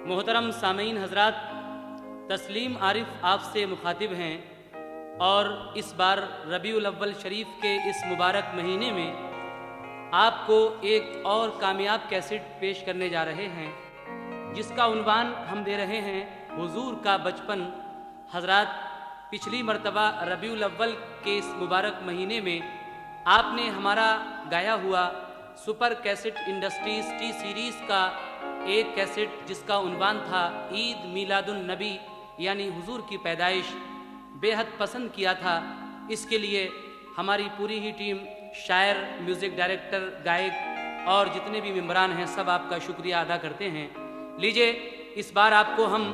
मोहतरम सामीन हजरात, तस्लीम आरिफ आपसे मुखातिब हैं और इस बार रबीउल अव्वल शरीफ के इस मुबारक महीने में आपको एक और कामयाब कैसेट पेश करने जा रहे हैं, जिसका उन्वान हम दे रहे हैं हुजूर का बचपन। हजरात, पिछली मर्तबा रबीउल अव्वल के इस मुबारक महीने में आपने हमारा गाया हुआ super cassette industries T series का एक कैसेट जिसका उन्वान था ईद मीलादुन नबी यानी हुजूर की पैदाइश, बेहद पसंद किया था। इसके लिए हमारी पूरी ही टीम, शायर, म्यूज़िक डायरेक्टर, गायक और जितने भी मेम्बरान हैं, सब आपका शुक्रिया अदा करते हैं। लीजिए, इस बार आपको हम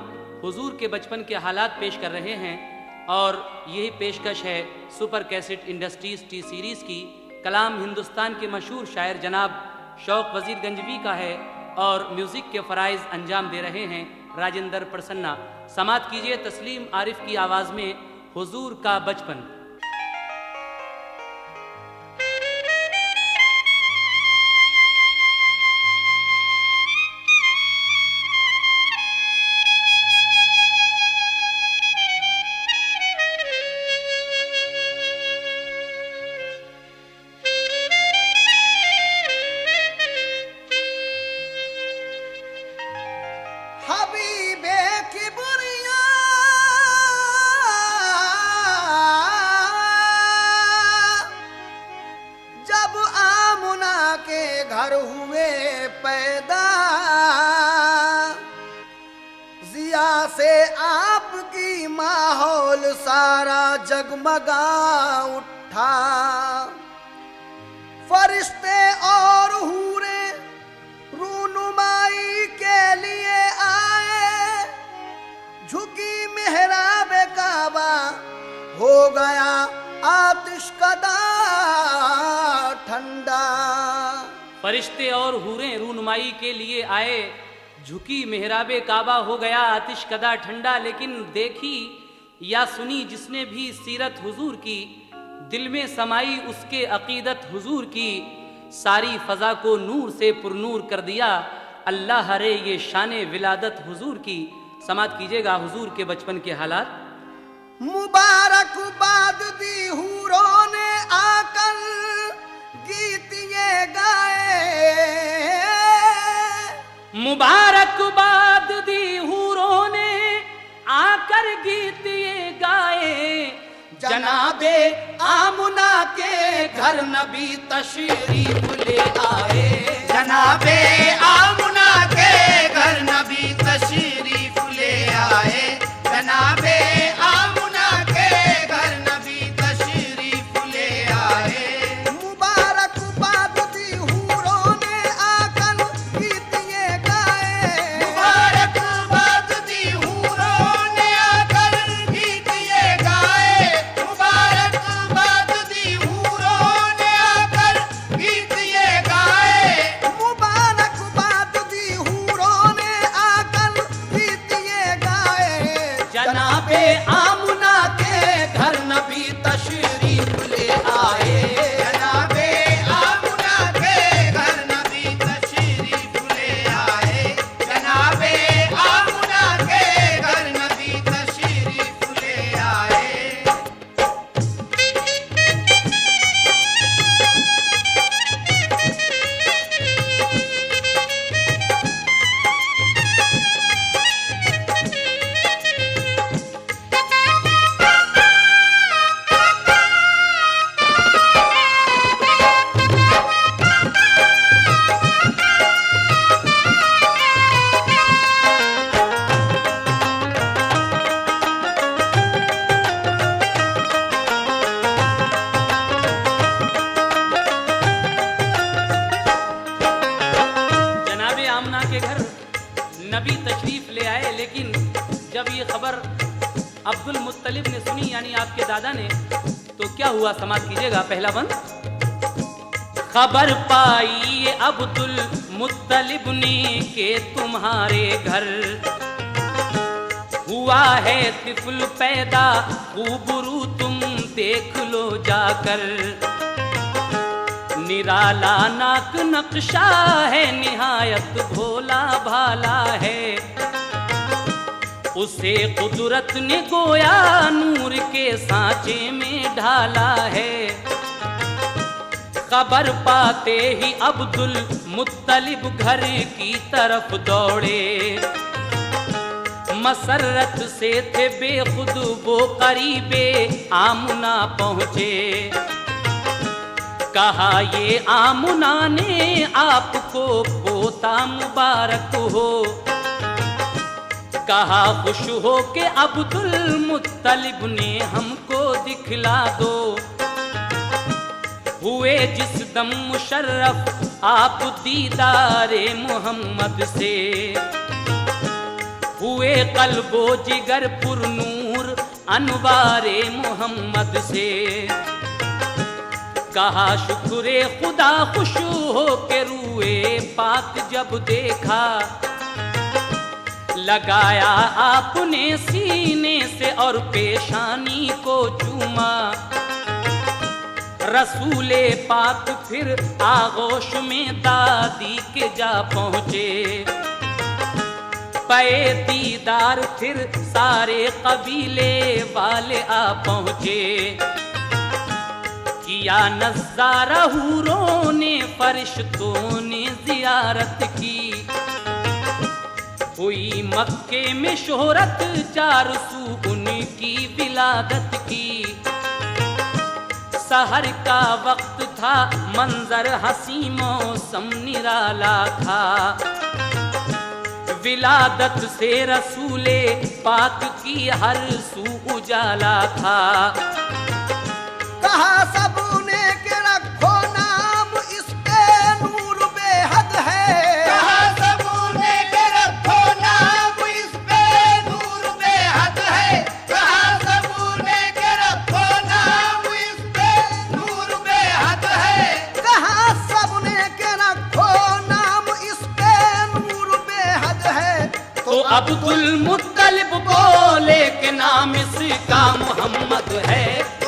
हुजूर के बचपन के हालात पेश कर रहे हैं और यही पेशकश है super cassette industries T series की। कलाम हिंदुस्तान के मशहूर शायर जनाब शौक वजीर गंजवी का है और म्यूज़िक के फ़राइज़ अंजाम दे रहे हैं राजेंद्र प्रसन्ना। समात कीजिए तस्लीम आरिफ की आवाज़ में हुजूर का बचपन। घर हुए पैदा, जिया से आपकी माहौल सारा जगमगा उठा। फरिश्ते और हूरे रूनुमाई के लिए आए, झुकी मेहराब काबा हो गया आतिशकदा ठंडा। फरिश्ते और हूरें रूनुमाई के लिए आए, झुकी मेहराबे काबा हो गया आतिश कदा ठंडा। लेकिन देखी या सुनी जिसने भी सीरत हुजूर की, दिल में समाई उसके अकीदत हुजूर की, सारी फजा को नूर से पुरनूर कर दिया। अल्लाह हरे ये शाने विलादत हुजूर की। समात कीजिएगा हुजूर के बचपन के हालात। मुबारकबाद दी हूरों ने आकर गीत ये गाए, मुबारकबाद दी हूरों ने आकर गीत ये गाए। जनाबे आमुना के घर नबी तशरीफ ले आए, जनाबे आमुना के घर नबी तशरीफ ले आए, जनाबे आमुना के घर नबी तशरीफ ले आए। मुबारकबाद दी हूरों ने आकर गीत ये गाए, मुबारकबाद दी हूरों ने आकर गीत ये गाए, मुबारकबाद दी हूरों ने आकर गीत ये गाए, मुबारकबाद दी हूरों ने आकर गीत ये गाए। जनाबे आमुना के घर नबी तशरीफ ले आए, जनाबे आमुना के घर नबी तशरीफ ले आए, जनाबे आमुना के घर नबी तशरीफ ले आए। जनाबे आमना के घर नबी तशरीफ ले आए। लेकिन जब ये खबर अब्दुल मुत्तलिब ने सुनी, यानी आपके दादा ने, तो क्या हुआ? समात कीजिएगा पहला बंद। खबर पाई अब्दुल मुत्तलिब ने के तुम्हारे घर हुआ है तिफल पैदा, खूबरू तुम देख लो जाकर। निराला नाक नक्शा है, निहायत भोला भाला है। उसे कुदरत ने गोया नूर के सांचे में ढाला है। खबर पाते ही अब्दुल मुत्तलिब घर की तरफ दौड़े। मसरत से थे बेखुद वो करीबे आमुना पहुँचे। कहा ये आमुना ने आपको पोता मुबारक हो। कहा खुश हो के अब्दुल मुत्तलिब ने हमको दिखला दो। हुए जिस दम मुशर्रफ आप दीदारे मोहम्मद से। हुए कल्बो जिगर पुरनूर अनवारे मोहम्मद से। कहा शुक्रे खुदा खुश हो के रूए पाक जब देखा। लगाया आपने सीने से और पेशानी को चूमा। रसूले पाक फिर आगोश में दादी के जा पहुँचे। पे दीदार फिर सारे कबीले वाले आ पहुँचे। किया नज़ारा हूरों ने फरिश्तों ने जियारत की। हुई मक्के में शोहरत 400 उनकी विलादत की। सहर का वक्त था मंजर हसी मौसम निराला था। विलादत से रसूले पाक की हर सू उजाला था। कहा सबने के रखो नाम इस पे नूर बेहद है। कहा सबने के रखो नाम इस पे नूर बेहद है। कहा सबने के रखो नाम इस पे नूर बेहद है। कहा सबने के रखो नाम इस पे नूर बेहद है। तो अब्दुल मुत्तलिब बोले के नाम इसका मोहम्मद है।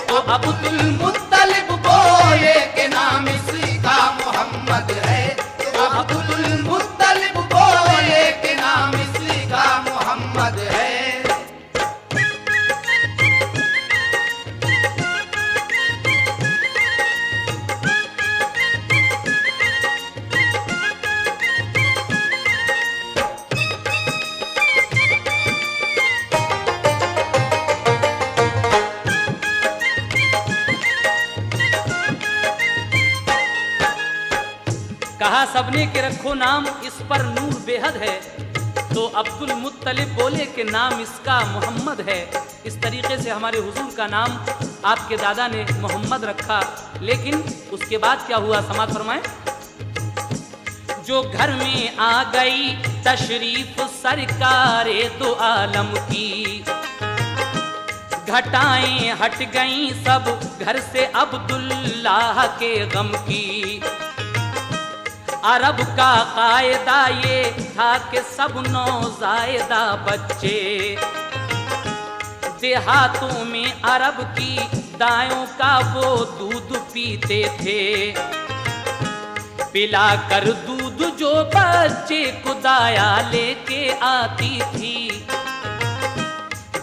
तो अब्दुल मुत्तलिब बोले के नाम इसका मोहम्मद है। तो अब्दुल मुत्तलिब बोले के नाम इसका मोहम्मद है। कहा सबने के रखो नाम इस पर नूर बेहद है। तो अब्दुल मुत्तलिब बोले कि नाम इसका मोहम्मद है। इस तरीके से हमारे हुजूर का नाम आपके दादा ने मोहम्मद रखा। लेकिन उसके बाद क्या हुआ, समाअत फरमाएं। जो घर में आ गई तशरीफ सरकारे दो आलम की। घटाएं हट गईं सब घर से अब्दुल्लाह के गम की। अरब का कायदा ये था कि सब नौज़ायदा बच्चे देहातों में अरब की दायों का वो दूध पीते थे। पिला कर दूध जो बच्चे को दाया लेके आती थी।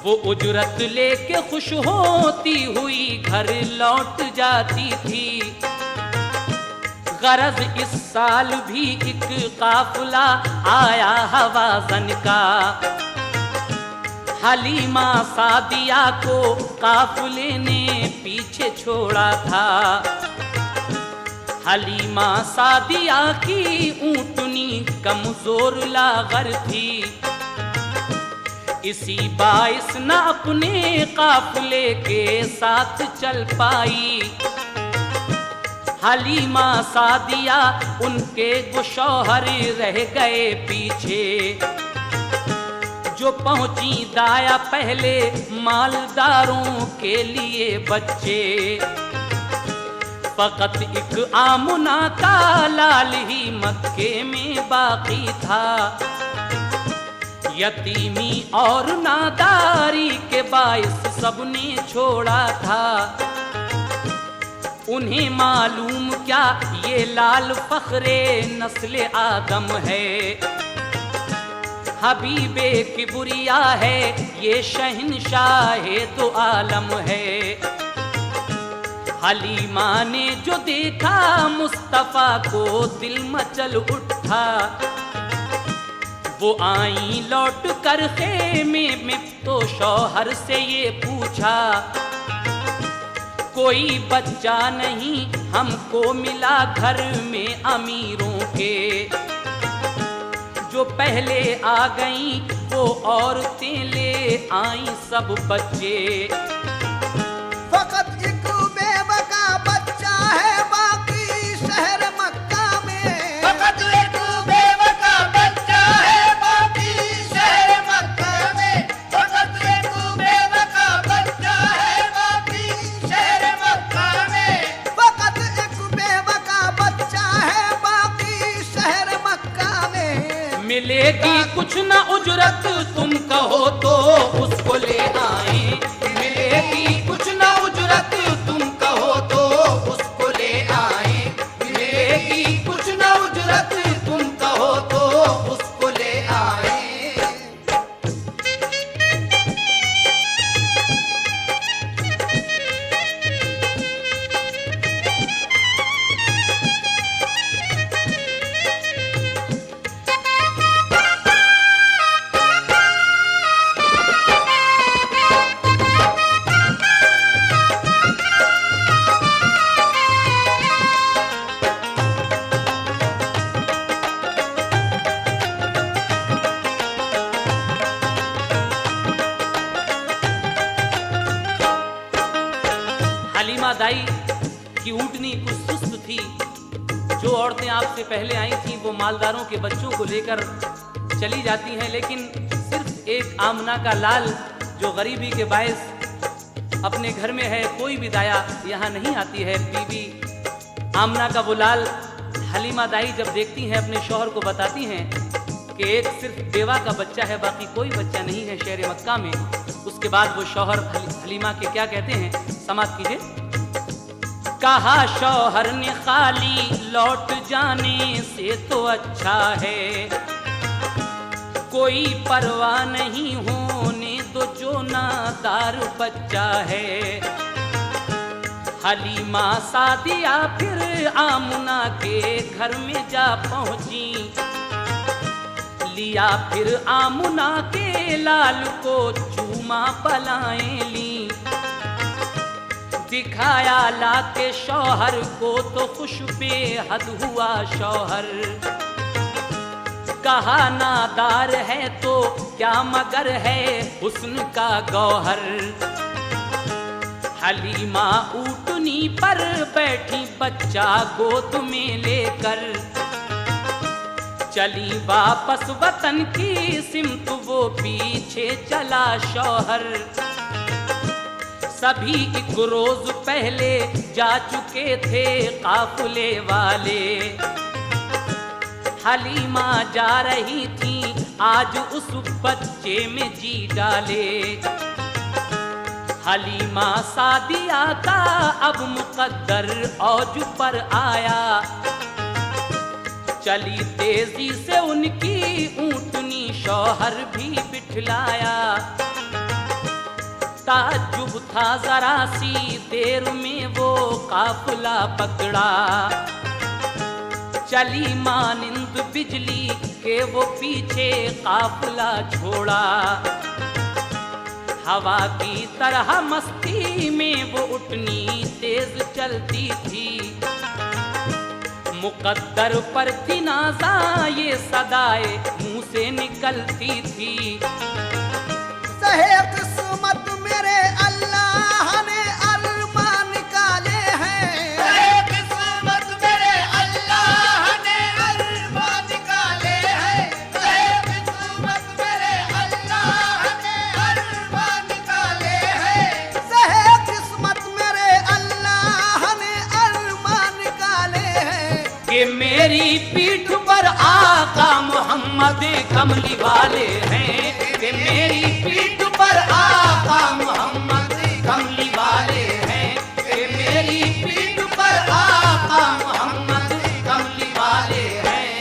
वो उजरत लेके खुश होती हुई घर लौट जाती थी। गरज इस साल भी एक काफिला आया हवाज़न का। हलीमा सादिया को काफिले ने पीछे छोड़ा था। हलीमा सादिया की ऊँटनी कमजोर लागर थी। इसी बाइस न अपने काफिले के साथ चल पाई। हलीमा सादिया उनके गुशौहर रह गए पीछे। जो पहुंची दाया पहले मालदारों के लिए बच्चे। फकत एक आमुना का लाल ही मक्के में बाकी था। यतीमी और नादारी के बाइस सबने छोड़ा था। उन्हें मालूम क्या ये लाल फखरे नस्ले आदम है। हबीबे किबरिया है ये शहंशाह तो आलम है। हलीमा ने जो देखा मुस्तफा को दिल मचल उठा, वो आई लौट कर खेमे में तो शौहर से ये पूछा, कोई बच्चा नहीं हमको मिला घर में अमीरों के, जो पहले आ गई वो औरतें ले आई सब बच्चे। फकत एक बेबका बच्चा है बाकी शहर मक्का में, फकत एक बेबका बच्चा है बाकी शहर मक्का में, फकत एक बेबका बच्चा है बाकी शहर मक्का में, फकत एक बेबका बच्चा है बाकी शहर मक्का में। मिलेगी कुछ न उजरत तुम कहो तो उसको ले आए, मिलेगी कुछ न उजरत तुम कहो तो उसको ले आए, मिलेगी कुछ न उजरत तुम कहो तो उसको ले आए। हलीमा दाई की ऊँटनी कुछ सुस्त थी। जो औरतें आपसे पहले आई थीं वो मालदारों के बच्चों को लेकर चली जाती हैं, लेकिन सिर्फ एक आमना का लाल जो गरीबी के बायस अपने घर में है, कोई भी दाया यहाँ नहीं आती है। बीबी आमना का वो लाल हलीमा दाई जब देखती हैं अपने शौहर को बताती हैं कि एक सिर्फ बेवा का बच्चा है, बाकी कोई बच्चा नहीं है शहर मक्का में। उसके बाद वो शौहर हलीमा के क्या कहते हैं, समाप्त कीजिए। कहा शौहर ने खाली लौट जाने से तो अच्छा है, कोई परवाह नहीं होने दो जो नादार बच्चा है। हलीमा सादिया फिर आमुना के घर में जा पहुंची, लिया फिर आमुना के लाल को चूमा पलाएं ली, दिखाया लाके शौहर को तो खुश बेहद हुआ शौहर। कहा नादार है तो क्या मगर है हुस्न का गौहर। हलीमा ऊँटनी पर बैठी बच्चा गोद में लेकर, चली वापस वतन की सिमत वो पीछे चला शौहर। सभी एक रोज पहले जा चुके थे काफिले वाले, हलीमा जा रही थी आज उस बच्चे में जी डाले। हलीमा सादिया का अब मुकद्दर औज पर आया, चली तेजी से उनकी ऊँटनी शौहर भी बिठलाया। ताज्जुब था जरा सी देर में वो काफिला पकड़ा, चली मानिंद बिजली के वो पीछे काफिला छोड़ा। हवा की तरह मस्ती में वो उठनी तेज चलती थी, मुकद्दर पर थी नाज़ा ये सदाए मुंह से निकलती थी। सहे किस्मत मेरे अल्लाह ने अरमान निकाले हैं, सहे किस्मत मेरे अल्लाह ने अरमान निकाले हैं, सहे किस्मत मेरे अल्लाह ने अरमान निकाले हैं, सहे किस्मत मेरे अल्लाह ने अरमान निकाले हैं। कि मेरी पीठ पर आका मोहम्मद कमली वाले हैं, कि मेरी पीठ पर आका मोहम्मद कमली वाले हैं, कि मेरी पीठ पर आका मोहम्मद कमली वाले हैं।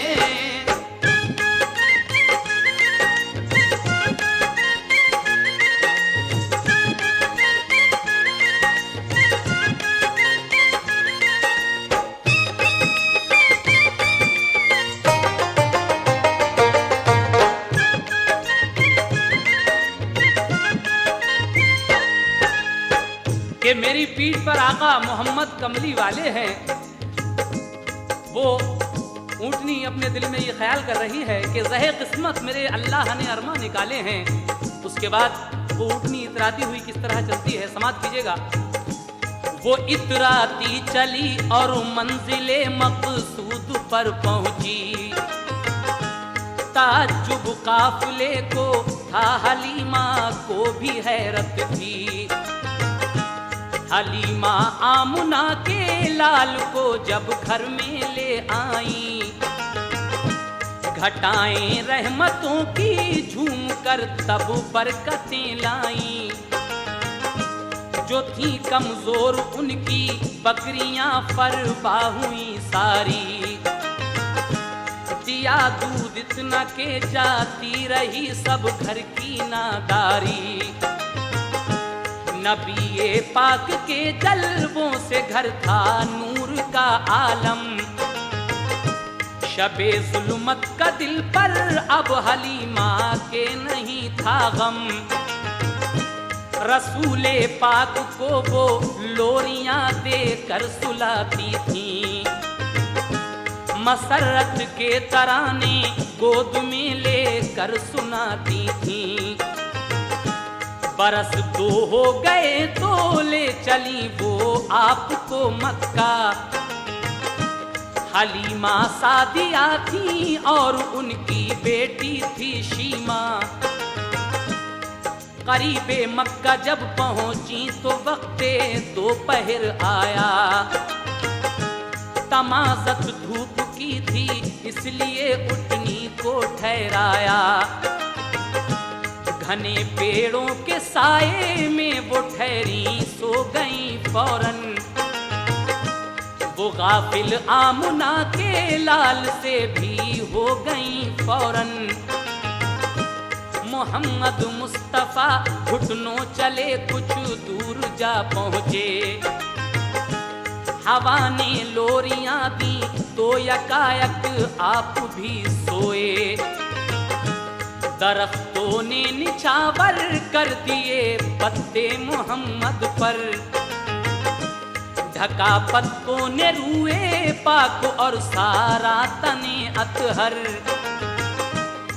आका मोहम्मद कमली वाले हैं। वो ऊँटनी अपने दिल में ये ख्याल कर रही है कि ज़हे किस्मत मेरे अल्लाह ने अरमा निकाले हैं। उसके बाद वो ऊँटनी इतराती हुई किस तरह चलती है, समाप्त कीजिएगा। वो इतराती चली और मंजिले मकसूद पर पहुंची, ताज्जुब काफिले को था, हलीमा को भी हैरत थी। हलीमा आमुना के लाल को जब घर में ले आई, घटाएं रहमतों की झूम कर तब बरकतें लाई। जो थी कमजोर उनकी बकरियां फरबा हुई सारी, दिया दूध इतना के जाती रही सब घर की नादारी। नबी पाक के जलवों से घर था नूर का आलम, शबे जुल्मत का दिल पर अब हलीमा के नहीं था गम। रसूले पाक को वो लोरियां देकर सुलाती थी, मसरत के तराने गोद में लेकर सुनाती थी। बरस 2 हो गए तो ले चली वो आपको मक्का, हलीमा सादिया थी और उनकी बेटी थी शीमा। करीबे मक्का जब पहुंची तो वक्ते दोपहर आया, तमाज़त धूप की थी इसलिए ऊँटनी को ठहराया। घने पेड़ों के साए में वो ठहरी सो गई फौरन, वो गाफिल आमुना के लाल से भी हो गई फौरन। मोहम्मद मुस्तफा घुटनों चले कुछ दूर जा पहुँचे, हवा ने लोरियां दी तो यकायक आप भी सोए। दरख्तों ने निछावर कर दिए पत्ते मोहम्मद पर, ढका पत्तों ने रूए पाक और सारा तने अतहर।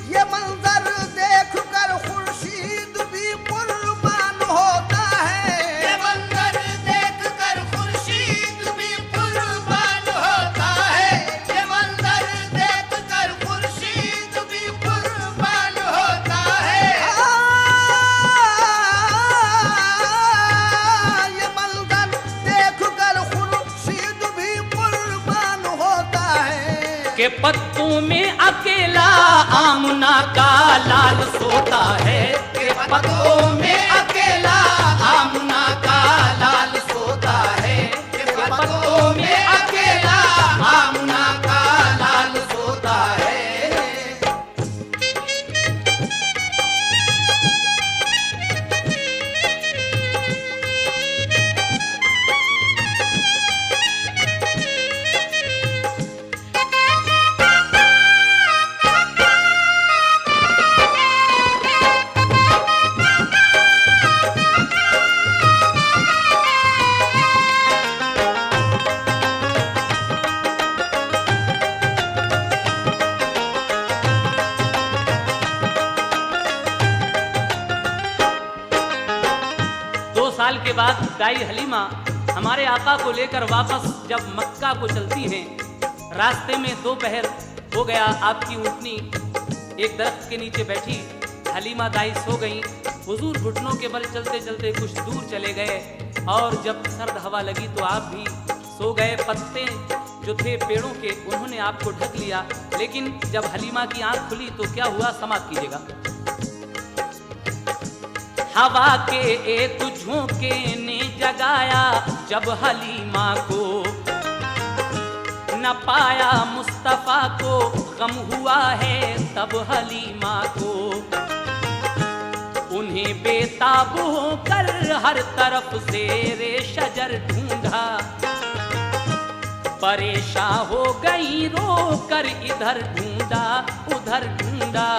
ये मंजर देख कर खुर्शीद भी कुर्बान होता है, ये मंजर देख कर खुर्शीद भी कुर्बान होता है, ये मंजर देख कर खुर्शीद भी कुर्बान होता है। ये मंजर देख कर खुर्शीद भी कुर्बान होता है, के पत्तों में अकेला आमुना का लाल सोता है, के पत्तों में अकेला आमुना का लाल सोता है, के पत्तों में अकेला आमुना का लाल सोता है। साल के बाद दाई हलीमा हमारे आका को लेकर वापस जब मक्का को चलती हैं, रास्ते में दोपहर हो गया। आपकी ऊँटनी एक दरख्त के नीचे बैठी, हलीमा दाई सो गई। हुजूर घुटनों के बल चलते चलते कुछ दूर चले गए और जब सर्द हवा लगी तो आप भी सो गए। पत्ते जो थे पेड़ों के उन्होंने आपको ढक लिया, लेकिन जब हलीमा की आंख खुली तो क्या हुआ, समाप्त कीजिएगा। हवा के एक झोंके ने जगाया जब हलीमा को, न पाया मुस्तफा को गम हुआ है तब हलीमा को। उन्हें बेताब होकर हर तरफ से रे शजर ढूंढा, परेशान हो गई रो कर इधर ढूंढा उधर ढूंढा।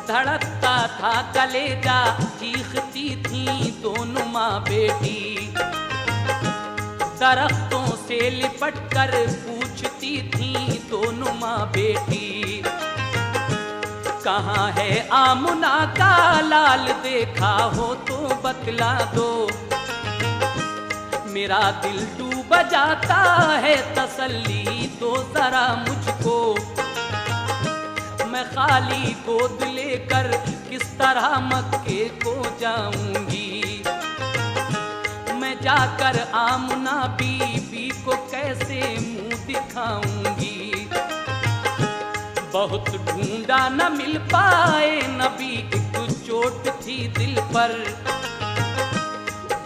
धड़कता था कलेजा, चीखती थी दोनों माँ बेटी। दरख्तों से लिपट कर पूछती थी दोनों माँ बेटी, कहाँ है आमुना का लाल, देखा हो तो बतला दो। मेरा दिल डूब जाता है, तसल्ली दो जरा मुझको। मैं खाली गोद लेकर किस तरह मक्के को जाऊंगी, मैं जाकर आमना बीबी को कैसे मुंह दिखाऊंगी। बहुत ढूंढा न मिल पाए नबी, एक चोट थी दिल पर,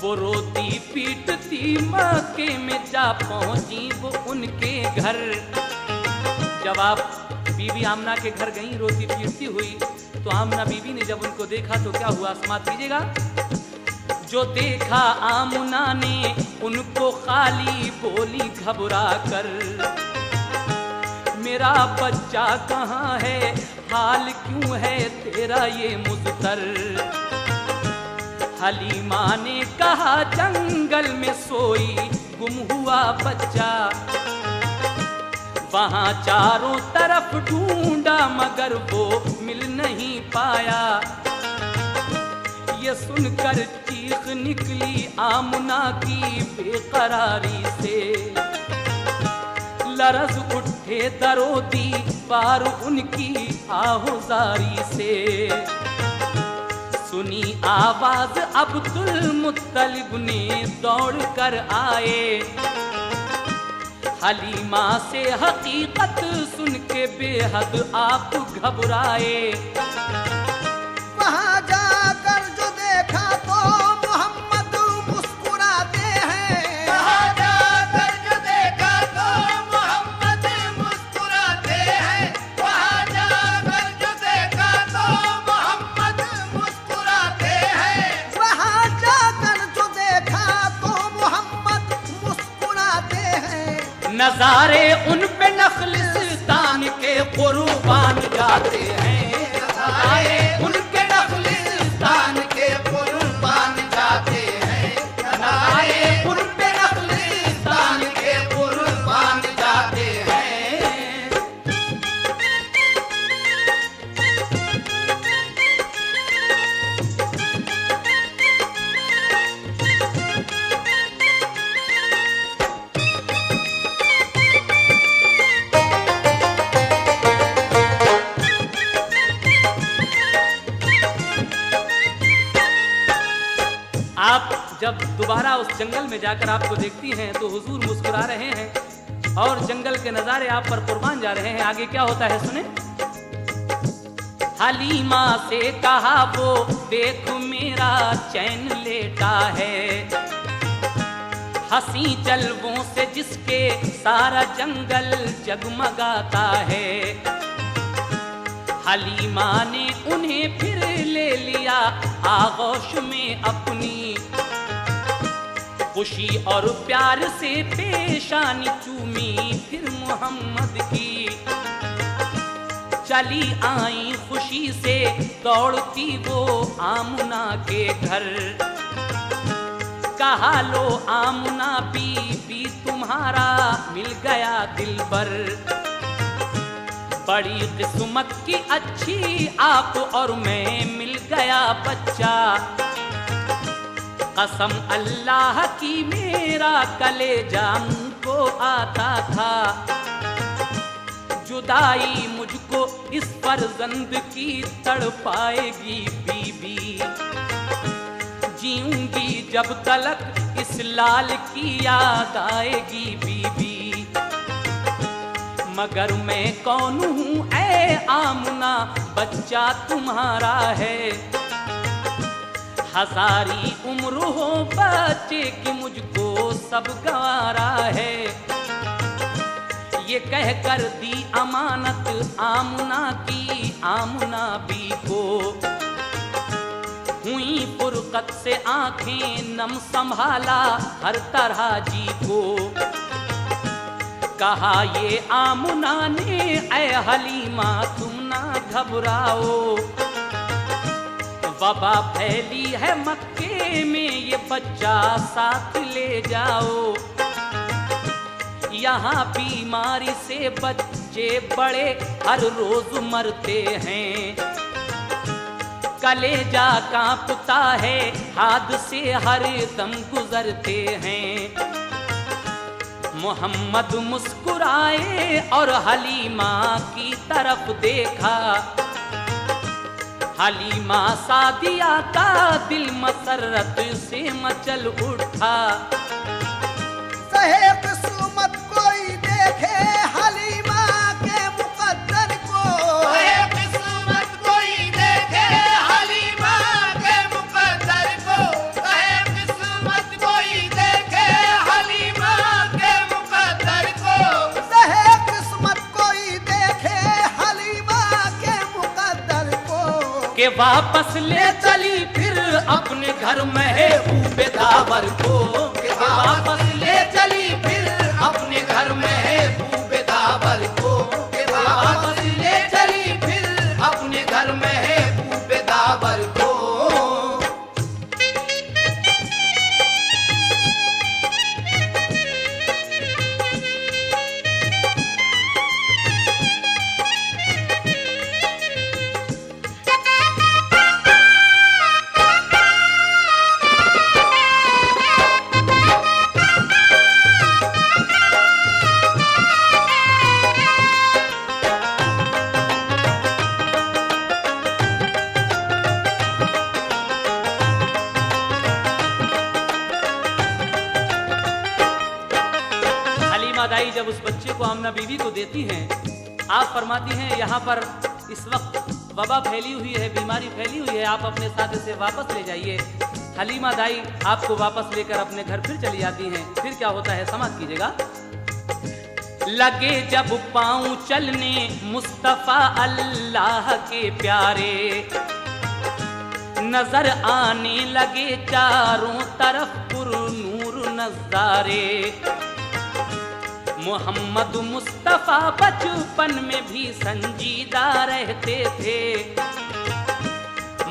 वो रोती पीटती मक्के में जा पहुंची वो उनके घर। जब आप बीबी आमना के घर गई रोती पीटती हुई, तो आमना बीबी ने जब उनको देखा तो क्या हुआ, समाप्त कीजिएगा। जो देखा आमना ने उनको खाली बोली घबरा कर, मेरा बच्चा कहाँ है, हाल क्यों है तेरा ये मुज़तर। हलीमा ने कहा जंगल में सोई गुम हुआ बच्चा, वहां चारों तरफ ढूंढा मगर वो मिल नहीं पाया। ये सुनकर चीख निकली आमना की बेकरारी से, लरज़ उठे दरो दीवार उनकी आहोजारी से। सुनी आवाज अब्दुल मुत्तलिब ने दौड़ कर आए, हलीमा से हकीकत सुन के बेहद आप घबराए। वहाँ जाकर जो देखा तो मोहम्मद मुस्कुराते हैं, वहाँ जाकर जो देखा तो मोहम्मद मुस्कुराते हैं, वहाँ जाकर जो देखा तो मोहम्मद मुस्कुराते हैं, वहाँ जाकर जो देखा तो मोहम्मद मुस्कुराते हैं। नजारे उन पे नखलिस्तान के कुर्बान जाते हैं, नजारे उनके नखलिस्तान के कुर्बान जाते हैं, नजारे उन पे नखलिस्तान के कुर्बान जाते हैं। आप जब दोबारा उस जंगल में जाकर आपको देखती हैं तो हुजूर मुस्कुरा रहे हैं और जंगल के नजारे आप पर कुर्बान जा रहे हैं। आगे क्या होता है सुने। हलीमा से कहा वो देख मेरा चैन लेटा है, हंसी जलवों से जिसके सारा जंगल जगमगाता है। हलीमा ने उन्हें फिर ले लिया आगोश में अपनी, खुशी और प्यार से पेशानी चूमी फिर मोहम्मद की। चली आई खुशी से दौड़ती वो आमना के घर, कहा लो आमना बीबी तुम्हारा मिल गया दिलबर। बड़ी किस्मत की अच्छी आप और मैं मिल गया बच्चा, कसम अल्लाह की मेरा कलेजा मुझको आता था। जुदाई मुझको इस फर्जंद की तड़पाएगी बीबी, जीऊंगी जब तलक इस लाल की याद आएगी बीबी। मगर मैं कौन हूँ ऐ आमना, बच्चा तुम्हारा है। हजारी उम्र हो बच्चे की मुझको सब गवारा है। ये कह कर दी अमानत आमना की आमना बी को, हुई फुरकत से आंखें नम संभाला हर तरह जी को। कहा ये आमना ने ऐ हलीमा तुम ना घबराओ, वबा फैली है मक्के में ये बच्चा साथ ले जाओ। यहाँ बीमारी से बच्चे बड़े हर रोज मरते हैं। कलेजा कांपता है, हादसे हर दम गुजरते हैं। मोहम्मद मुस्कुराए और हलीमा की तरफ देखा। हलीमा सादिया का दिल मसरत से मचल उठा। सहे किस्मत कोई देखे हलीमा के मुकद्दर को। सहे किस्मत कोई देखे हलीमा के मुकद्दर को। सहे किस्मत कोई देखे हलीमा के मुकद्दर को। सहे किस्मत कोई देखे हलीमा के मुकद्दर को। के वापस ले चली फिर अपने घर महबूबे दावर को। के वापस ले चली फिर अपने घर महबूबे दावर को। के वापस ले चली फिर अपने घर महबूबे दावर को। दाई जब उस बच्चे को आमना बीवी को देती हैं, आप फरमाती हैं यहाँ पर इस वक्त वबा फैली हुई है, बीमारी फैली हुई है, आप अपने साथ इसे वापस ले जाइए। हलीमा दाई आपको वापस लेकर अपने घर फिर चली जाती हैं। फिर क्या होता है समाप्त कीजिएगा। लगे जब पाँव चलने मुस्तफा अल्लाह के प्यारे, नजर आने लगे चारों तरफ पुरनूर नजारे। मोहम्मद मुस्तफा बचपन में भी संजीदा रहते थे।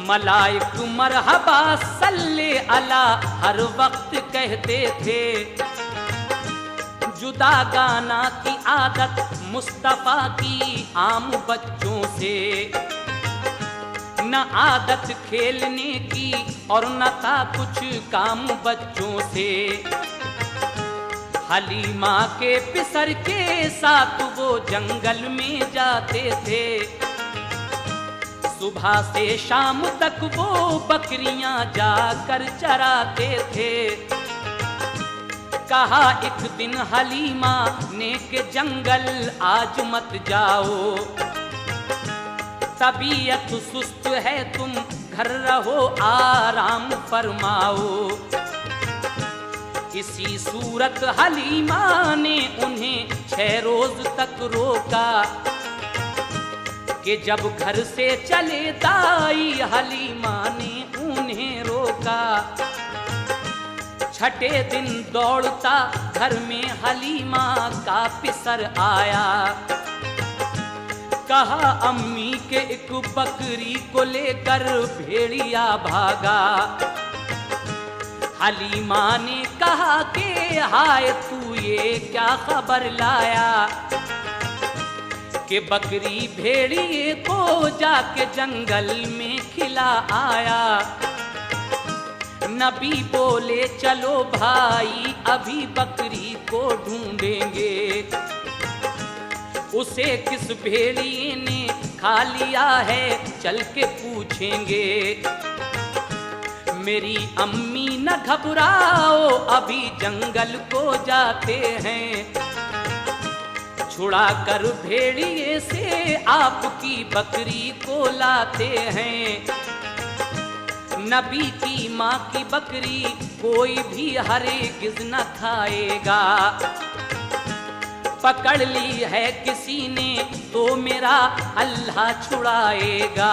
मलाइक मरहबा सल्ले अला हर वक्त कहते थे। जुदा गाना की आदत मुस्तफा की आम बच्चों से, न आदत खेलने की और न था कुछ काम बच्चों से। हलीमा के पिसर के साथ वो जंगल में जाते थे। सुबह से शाम तक वो बकरियां जाकर चराते थे। कहा एक दिन हलीमा ने के जंगल आज मत जाओ, तबीयत सुस्त है तुम घर रहो आराम फरमाओ। इसी सूरत हलीमा ने उन्हें 6 रोज तक रोका कि जब घर से चले दाई हलीमा ने उन्हें रोका। छठे दिन दौड़ता घर में हलीमा का पिसर आया। कहा अम्मी के एक बकरी को लेकर भेड़िया भागा। हलीमा ने कहा कि हाय तू ये क्या खबर लाया कि बकरी भेड़िए को जाके जंगल में खिला आया। नबी बोले चलो भाई अभी बकरी को ढूंढेंगे, उसे किस भेड़िए ने खा लिया है चल के पूछेंगे। मेरी अम्मी न घबराओ अभी जंगल को जाते हैं, छुड़ा कर भेड़िए से आपकी बकरी को लाते हैं। नबी की माँ की बकरी कोई भी हरगिज़ न खाएगा। पकड़ ली है किसी ने तो मेरा अल्लाह छुड़ाएगा।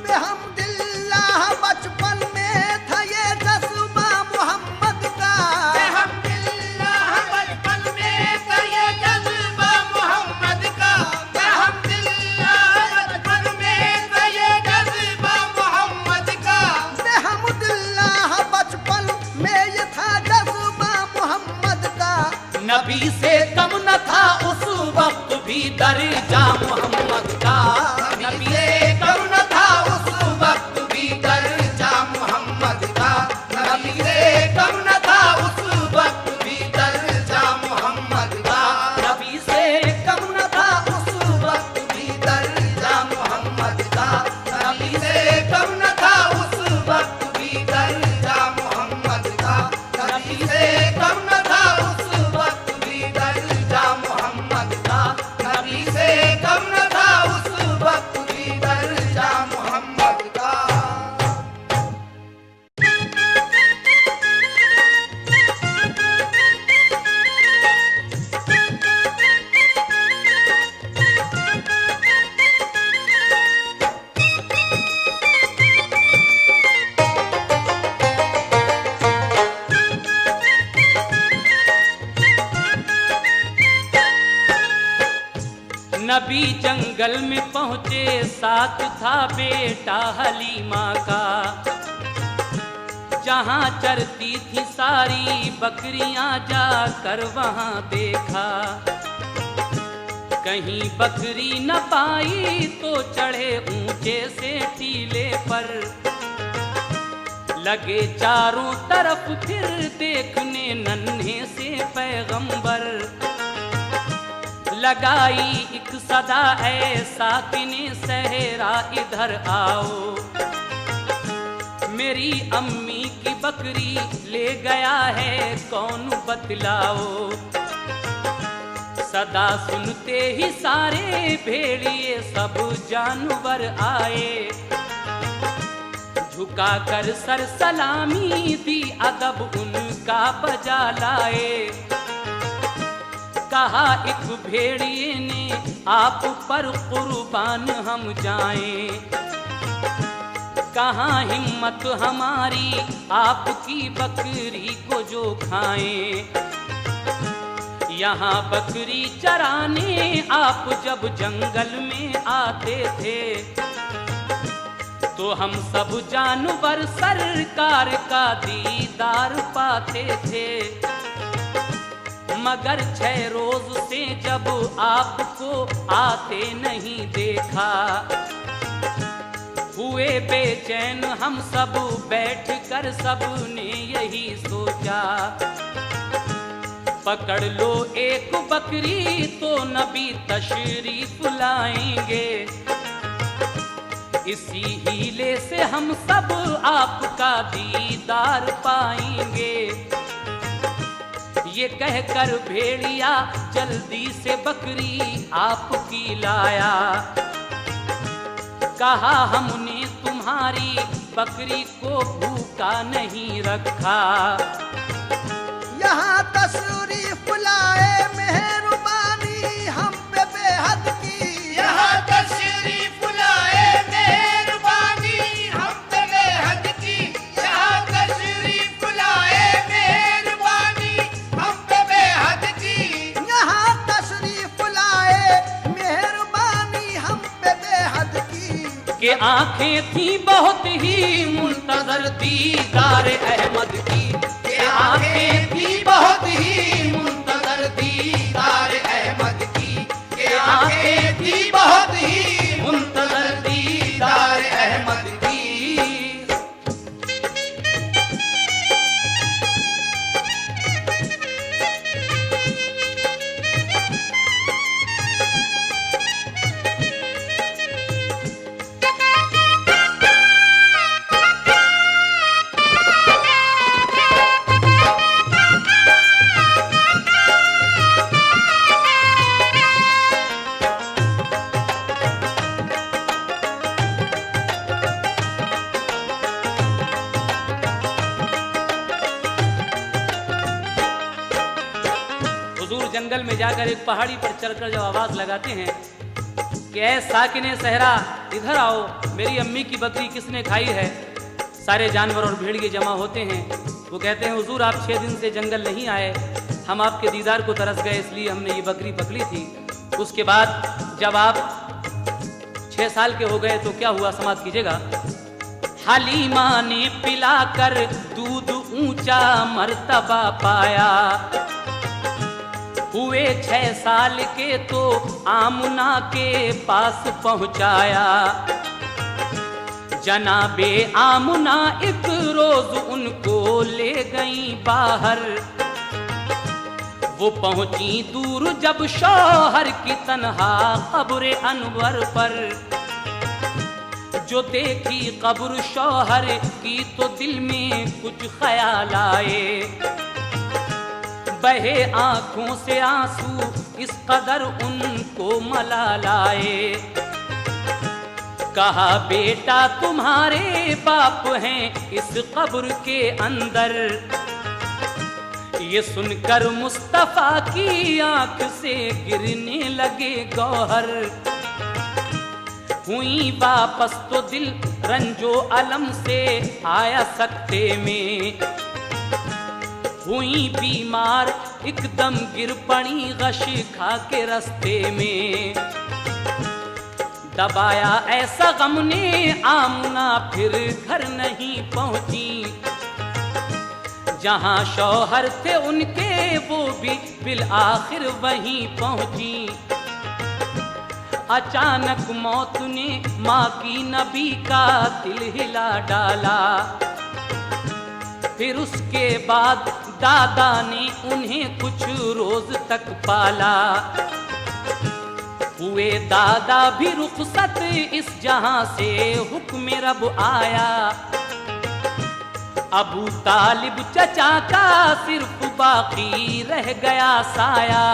बेहम्दुलिल्लाह बचपन में था ये जज्बा मोहम्मद का। बेहम्दुलिल्लाह बचपन में था ये जज्बा मोहम्मद का। बेहम्दुलिल्लाह बचपन में था ये जज्बा मोहम्मद का। बेहम्दुलिल्लाह बचपन में ये था जज्बा मोहम्मद का। नबी से कम न था उस वक्त भी दर्जा मोहम्मद का, नबी से कम न था उस वक्त भी दर्जा मोहम्मद का, नबी से कम न था उस वक्त भी दर्जा मोहम्मद का, नबी से कम न था उस वक्त भी दर्जा मोहम्मद का, नबी से कम न था उस वक्त भी दर्जा मोहम्मद का, नबी से कम न था उस वक्त भी दर्जा मोहम्मद का, नबी से कम न था उस वक्त भी दर्जा मोहम्मद का। नबी जंगल में पहुंचे, साथ था बेटा हलीमा का, जहां चरती थी सारी बकरियां जाकर वहां देखा, कहीं बकरी न पाई तो चढ़े ऊंचे से टीले पर, लगे चारों तरफ फिर देखने नन्हे से पैगंबर, लगाई एक सदा ऐसा किने सहरा इधर आओ, मेरी अम्मी की बकरी ले गया है कौन बतलाओ, सदा सुनते ही सारे भेड़िए सब जानवर आए, झुका कर सर सलामी दी अदब उनका बजा लाए, कहा एक भेड़िए ने आप पर कुर्बान हम जाएं, कहाँ हिम्मत हमारी आपकी बकरी को जो खाएं, यहाँ बकरी चराने आप जब जंगल में आते थे, तो हम सब जानवर सरकार का दीदार पाते थे, मगर 6 रोज से जब आपको आते नहीं देखा, हुए बेचैन हम सब बैठ कर सबने यही सोचा, पकड़ लो एक बकरी तो नबी तशरीफ लाएंगे, इसी हीले से हम सब आपका दीदार पाएंगे, ये कहकर भेड़िया जल्दी से बकरी आपकी लाया, कहा हमने तुम्हारी बकरी को भूखा नहीं रखा, यहाँ तशरीफ लाए मेहरबानी हम पे बेहद की, यहाँ तशरीफ लाए मेहरबानी हम पे बेहद की, यहाँ तशरीफ लाए मेहरबानी हम पे बेहद की, यहाँ तशरीफ लाए मेहरबानी हम पे बेहद की, कि आंखें थी बहुत ही मुंतजर दीदार अहमद की, आंखें थी बहुत ही मुंतजर दीदार अहमद की, के आंखें थी बहुत ही मुंतजर दीदार अहमद की। जंगल में जाकर एक पहाड़ी पर चढ़कर जब आवाज लगाते हैं कि ऐ साकिने सहरा इधर आओ, मेरी अम्मी की बकरी किसने खाई है, सारे जानवर और भेड़िए जमा होते हैं। वो कहते हैं हुजूर आप 6 दिन से जंगल नहीं आए, हम आपके दीदार को तरस गए इसलिए हमने ये बकरी पकड़ी थी। उसके बाद जब आप 6 साल के हो गए तो क्या हुआ समाप्त कीजिएगा। हलीमा ने पिलाकर दूध ऊंचा मर्तबा पाया, हुए 6 साल के तो आमुना के पास पहुंचाया। जनाबे आमुना एक रोज उनको ले गई बाहर। वो पहुंची दूर जब शौहर की तन्हा कब्र अनवर पर। जो देखी कब्र शौहर की तो दिल में कुछ ख्याल आए। बहे आंखों से आंसू इस कदर उनको मलाल आए। कहा बेटा तुम्हारे बाप हैं इस कब्र के अंदर। ये सुनकर मुस्तफा की आंख से गिरने लगे गौहर। हुई वापस तो दिल रंजो अलम से आया सकते में। हुई बीमार एकदम गिर पड़ी गश खा के रास्ते में। दबाया ऐसा गम ने आमुना फिर घर नहीं पहुंची। जहां शौहर थे उनके वो भी बिल आखिर वहीं पहुंची। अचानक मौत ने माँ की नबी का दिल हिला डाला। फिर उसके बाद दादा ने उन्हें कुछ रोज तक पाला। हुए दादा भी रुखसत इस जहां से हुक्म रब आया। अबू तालिब चचा का सिर्फ बाकी रह गया साया।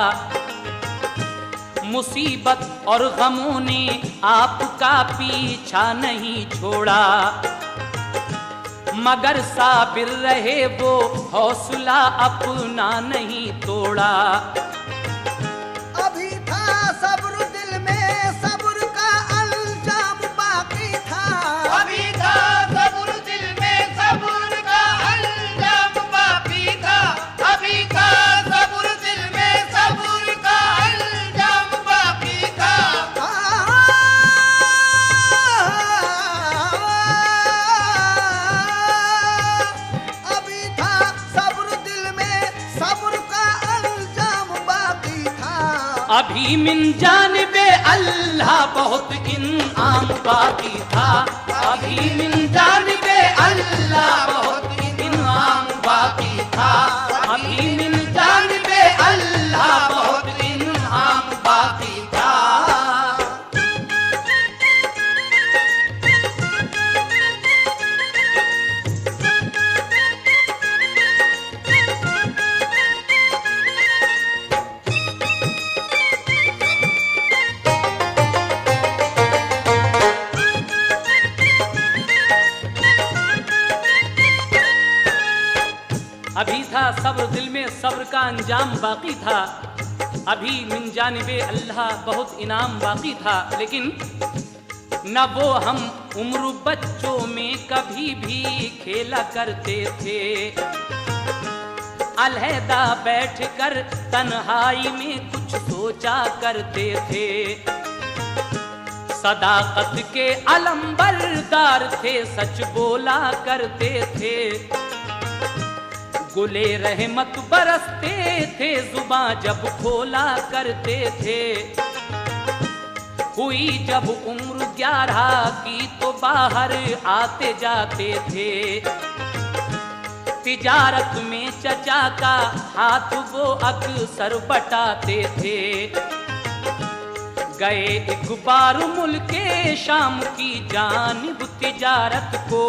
मुसीबत और गमों ने आपका पीछा नहीं छोड़ा। मगर साबिर रहे वो हौसला अपना नहीं तोड़ा। अभी था सब्र दिल में सब्र का अंजाम बाकी था। अभी था सब्र दिल में सब्र का अंजाम बाकी था। अभी था सब्र दिल में सब्र का अंजाम बाकी था। अभी था सब्र दिल में सब्र का अंजाम बाकी था। अभी मिन जानिबे अल्लाह बहुत इनाम बाकी था। अभी मिन जानिबे अल्लाह बहुत इनाम बाकी था। अभी मिन जानिबे अल्लाह बहुत इनाम बाकी था। अभी था सब्र दिल में सब्र का अंजाम बाकी था। अभी मिन जानिबे अल्लाह बहुत इनाम बाकी था। लेकिन न वो हम उम्र बच्चों में कभी भी खेला करते थे। अलहदा बैठकर तन्हाई में कुछ सोचा करते थे। सदाकत के अलंबरदार थे सच बोला करते थे। गुले रहमत बरसते थे जुबां जब खोला करते थे। हुई जब उम्र 11 की तो बाहर आते जाते थे। तिजारत में चचा का हाथ वो अक्सर बटाते थे। गए एक बार मुल्के शाम की जानिब तिजारत को।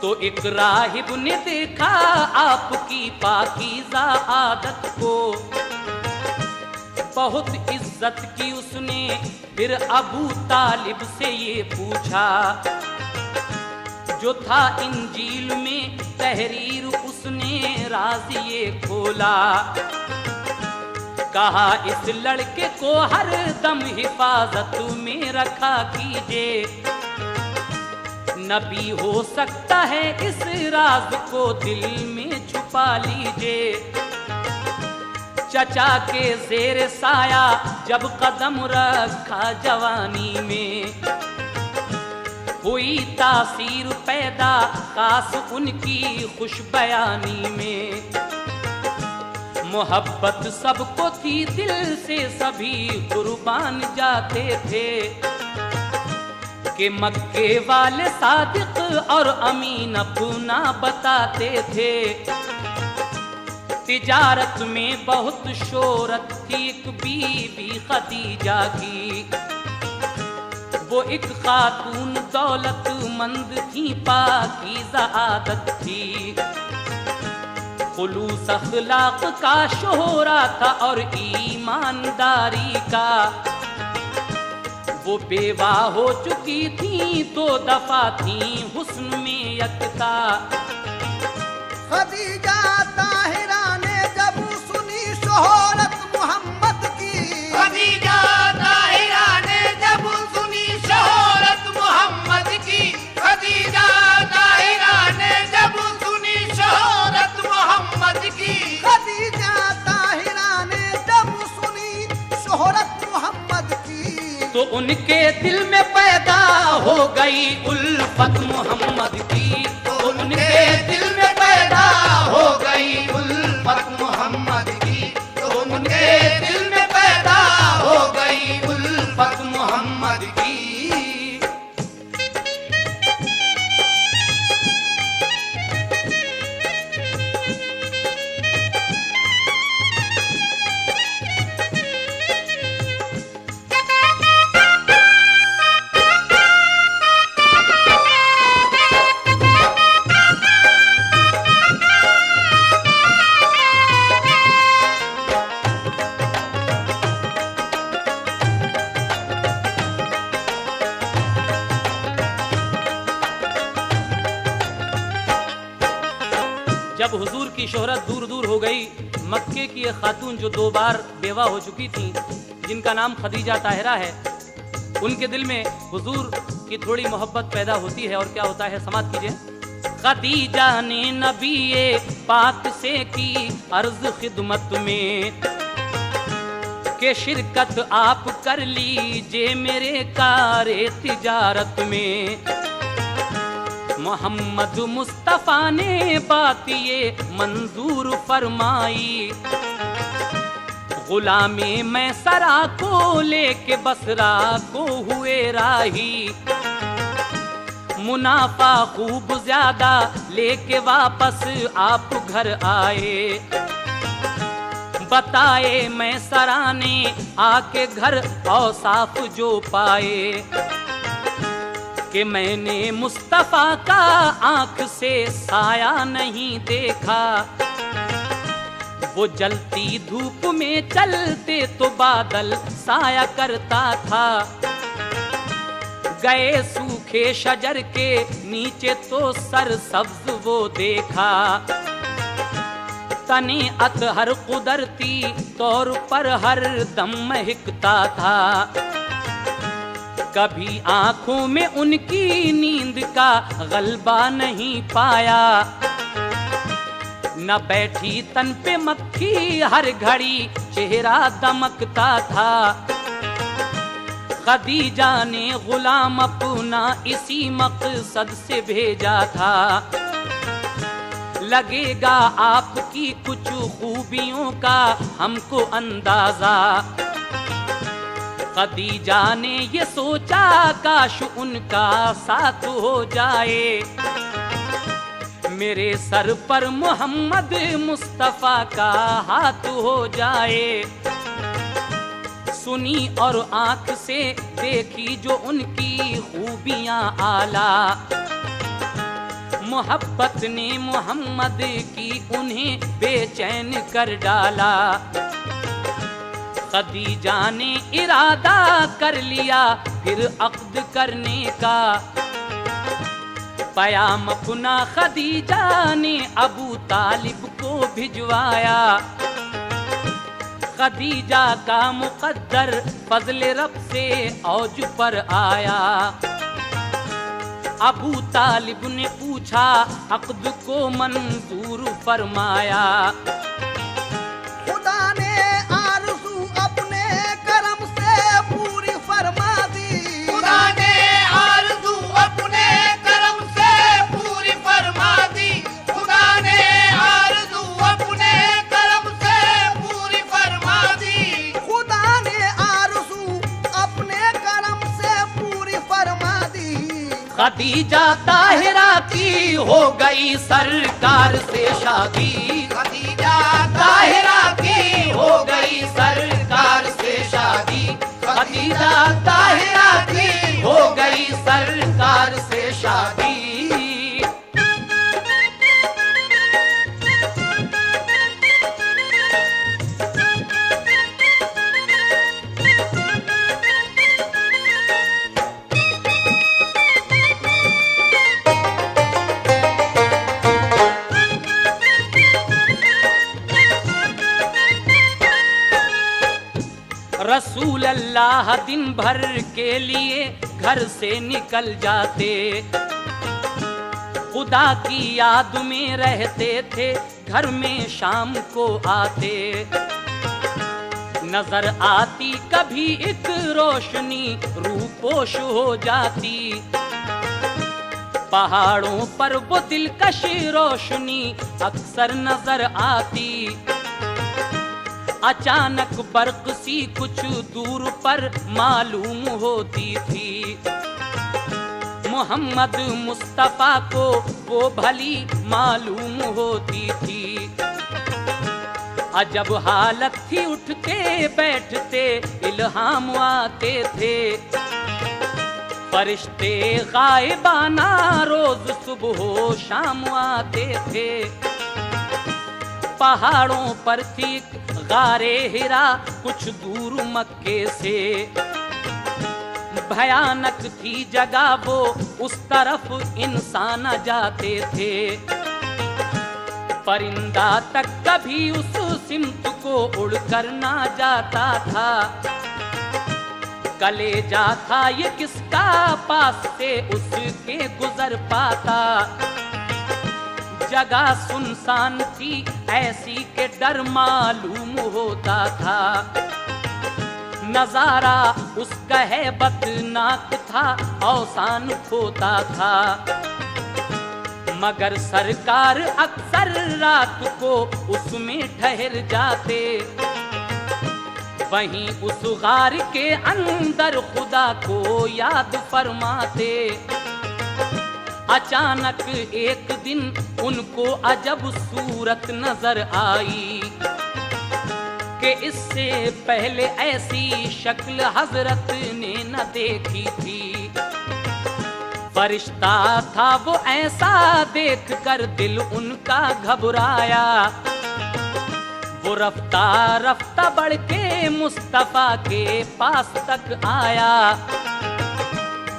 तो एक राहिब ने देखा आपकी पाकीज़ा आदत को। बहुत इज्जत की उसने फिर अबू तालिब से ये पूछा। जो था इंजील में तहरीर उसने राज ये खोला। कहा इस लड़के को हर दम हिफाजत में रखा कीजिए। नबी हो सकता है इस राज को दिल में छुपा लीजिए। चचा के जेर साया जब कदम रखा जवानी में। हुई तासीर पैदा खास उनकी खुश बयानी में। मोहब्बत सबको थी दिल से सभी कुर्बान जाते थे कि मक्के वाले सादिक और अमीन अपना बताते थे। तिजारत में बहुत शोहरत थी एक बीबी खदीजा की, वो एक खातून दौलतमंद थी, पाकीज़ा आदत थी। खुलूस अखलाक का शोहरा था और ईमानदारी का, वो बेवा हो चुकी थी, 2 दफा थी हुस्न में यकता। खदीजा ताहिरा ने जब सुनी शोहरत मोहम्मद की, खदीजा ताहिरा ने जब सुनी शोहरत मोहम्मद की, खदीजा ताहिरा ने जब सुनी शोहरत मोहम्मद की, खदीजा ताहिरा ने जब सुनी शोहरत मोहम्मद की, तो उनके दिल में पैदा हो गई उल्फत मोहम्मद की, तो उनके दिल में पैदा हो गई उल्फत मोहम्मद की, तो उनके दिल में पैदा हो गई उल्फत मोहम्मद की। जब हुजूर की शोहरत दूर दूर हो गई, मक्के की एक खातून जो 2 बार बेवा हो चुकी थी, जिनका नाम खदीजा ताहिरा है, उनके दिल में हुजूर की थोड़ी मोहब्बत पैदा होती है। और क्या होता है, समात कीजिए। खदीजा ने नबी पाक से की अर्ज खिदमत में के शिरकत आप कर लीजिए मेरे कारे तिजारत में। मोहम्मद मुस्तफ़ा ने बात ये मंजूर फरमाई, गुलामे मैं सरा को लेके बसरा को हुए राही। मुनाफा खूब ज्यादा लेके वापस आप घर आए, बताए मैं सरा ने आके घर औसाफ जो पाए कि मैंने मुस्तफ़ा का आंख से साया नहीं देखा। वो जलती धूप में चलते तो बादल साया करता था, गए सूखे शजर के नीचे तो सर सब्ज वो देखा। तने अतहर कुदरती तौर पर हर दम महकता था, कभी आंखों में उनकी नींद का गलबा नहीं पाया। न बैठी तन पे मक्खी, हर घड़ी चेहरा दमकता था। खदीजा ने गुलाम अपना इसी मकसद से भेजा था, लगेगा आपकी कुछ खूबियों का हमको अंदाजा। खदीजा ने ये सोचा काश उनका साथ हो जाए, मेरे सर पर मोहम्मद मुस्तफ़ा का हाथ हो जाए। सुनी और आंख से देखी जो उनकी खूबियां आला, मोहब्बत ने मोहम्मद की उन्हें बेचैन कर डाला। खदीजा ने इरादा कर लिया फिर अक्द करने का, पयाम अपना खदीजा ने अबू तालिब को भिजवाया। खदीजा का मुकद्दर फजल रब से औज पर आया। अबू तालिब ने पूछा अक्द को मंजूर फरमाया। खुदा ने आरज़ू अपने करम से पूरी फरमा दी, खुदा ने आरज़ू अपने करम से पूरी फरमा दी, खुदा ने आरज़ू अपने करम से खदीजा ताहिरा की हो गई सरकार से शादी, खदीजा ताहिरा की हो गई सरकार से शादी, खदीजा ताहिरा की हो गई सरकार से शादी। रसूल अल्लाह दिन भर के लिए घर से निकल जाते, खुदा की याद में रहते थे, घर में शाम को आते। नजर आती कभी एक रोशनी रूपोश हो जाती, पहाड़ों पर वो दिलकश रोशनी अक्सर नजर आती। अचानक बर्क सी कुछ दूर पर मालूम होती थी, मोहम्मद मुस्तफा को वो भली मालूम होती थी। अजब हालत थी, उठते बैठते इल्हाम आते थे, फरिश्ते गायबाना रोज सुबह हो शाम आते थे। पहाड़ों पर थी गारे हिरा कुछ दूर मक्के से, भयानक थी जगह वो, उस तरफ इंसान जाते थे। परिंदा तक कभी उस सिमत को उड़कर ना जाता था, कलेजा था ये किसका पास से उसके गुजर पाता। जगह सुनसान थी ऐसी के डर मालूम होता था, नजारा उसका हैबतनाक था, औसान खोता था। मगर सरकार अक्सर रात को उसमें ठहर जाते, वहीं उस गार के अंदर खुदा को याद फरमाते। अचानक एक दिन उनको अजब सूरत नजर आई कि इससे पहले ऐसी शक्ल हजरत ने न देखी थी। फरिश्ता था वो, ऐसा देखकर दिल उनका घबराया। वो रफ्ता रफ्ता बढ़ के मुस्तफा के पास तक आया।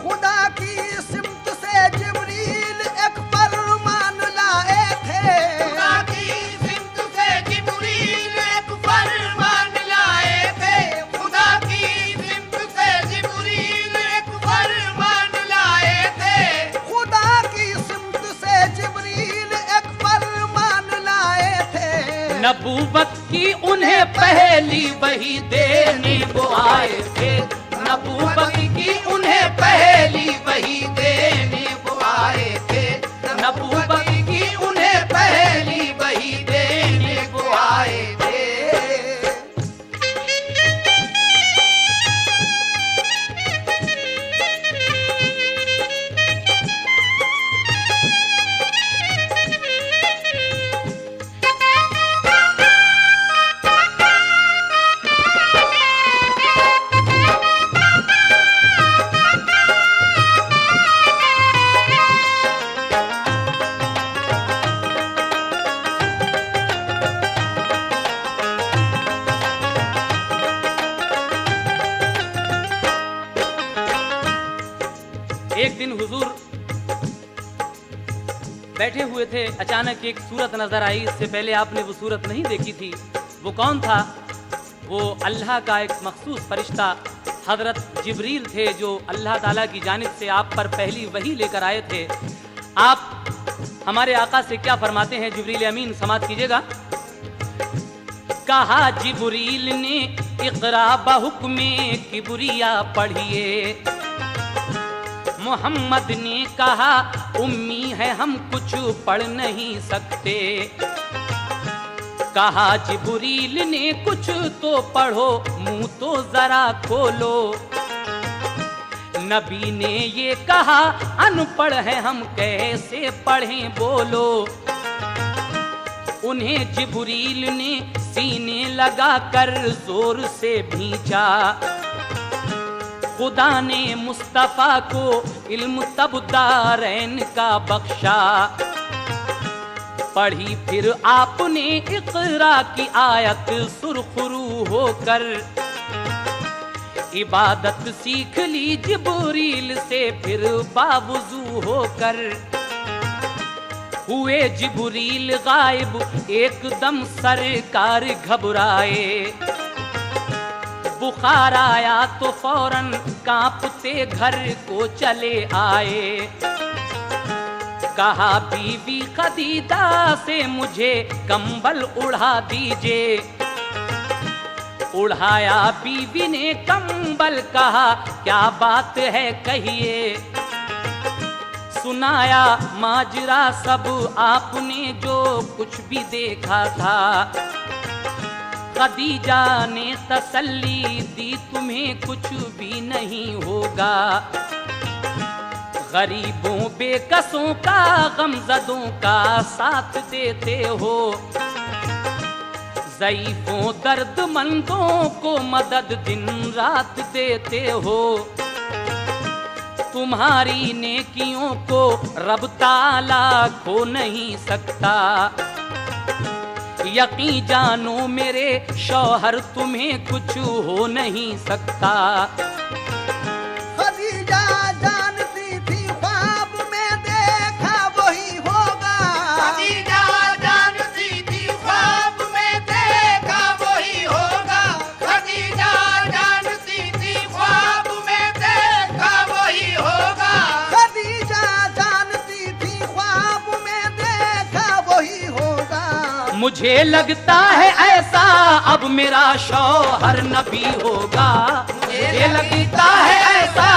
खुदा की सिमत से जिब्रील एक फरमान लाए थे, खुदा की सिमत से जिब्रील एक फरमान लाए थे, खुदा की सिमत से जिब्रील एक फरमान लाए थे, खुदा की सिमत से जिब्रील एक फरमान लाए थे। नबूवत की उन्हें पहली वही देने को आए थे, नबूवत की उन्हें पहली वही देने को आए थे, नबूवत की उन्हें पहली वही देने को आए थे। एक दिन हुजूर बैठे हुए थे, अचानक एक सूरत नजर आई। इससे पहले आपने वो सूरत नहीं देखी थी। वो कौन था? वो अल्लाह का एक मखसूस फरिश्ता हजरत जिब्रील थे, जो अल्लाह ताला की जानिब से आप पर पहली वही लेकर आए थे। आप हमारे आका से क्या फरमाते हैं? जिब्रील अमीन समात कीजिएगा। कहा जिब्रील ने इक़रा बहुक्मे किबरिया पढ़िए। मोहम्मद ने कहा उम्मी है हम कुछ पढ़ नहीं सकते। कहा जिब्रील ने कुछ तो पढ़ो, मुंह तो जरा खोलो। नबी ने ये कहा, अनपढ़ है हम कैसे पढ़ें बोलो। उन्हें जिब्रील ने सीने लगा कर जोर से भींचा। खुदा ने मुस्तफा को इल्म तब दारैन का बख्शा। पढ़ी फिर आपने इक़रा की आयत सुरखरू होकर। इबादत सीख ली जिब्रील से फिर बावुज़ू होकर। हुए जिब्रील गायब एकदम सरकार घबराए। बुखार आया तो फौरन कांपते घर को चले आए। कहा बीवी खदीजा से मुझे कंबल उड़ा दीजिए। उड़ाया बीवी ने कंबल, कहा क्या बात है कहिए। सुनाया माजरा सब आपने जो कुछ भी देखा था। खदीजा ने तसल्ली दी तुम्हें कुछ भी नहीं होगा। गरीबों बेकसों का गमज़दों का साथ देते हो। ज़ईफ़ों दर्दमंदों को मदद दिन रात देते हो। तुम्हारी नेकियों को रब ताला खो नहीं सकता। यकीन जानो मेरे शौहर तुम्हें कुछ हो नहीं सकता। खदीजा जानती थी ख्वाब में देखा वही होगा। खदीजा जानती थी ख्वाब में देखा वही होगा। खदीजा जानती थी ख्वाब में देखा वही होगा। खदीजा जानती थी ख्वाब में देखा वही होगा। मुझे लगता है ऐसा अब मेरा शौहर नबी होगा। मुझे लगता है ऐसा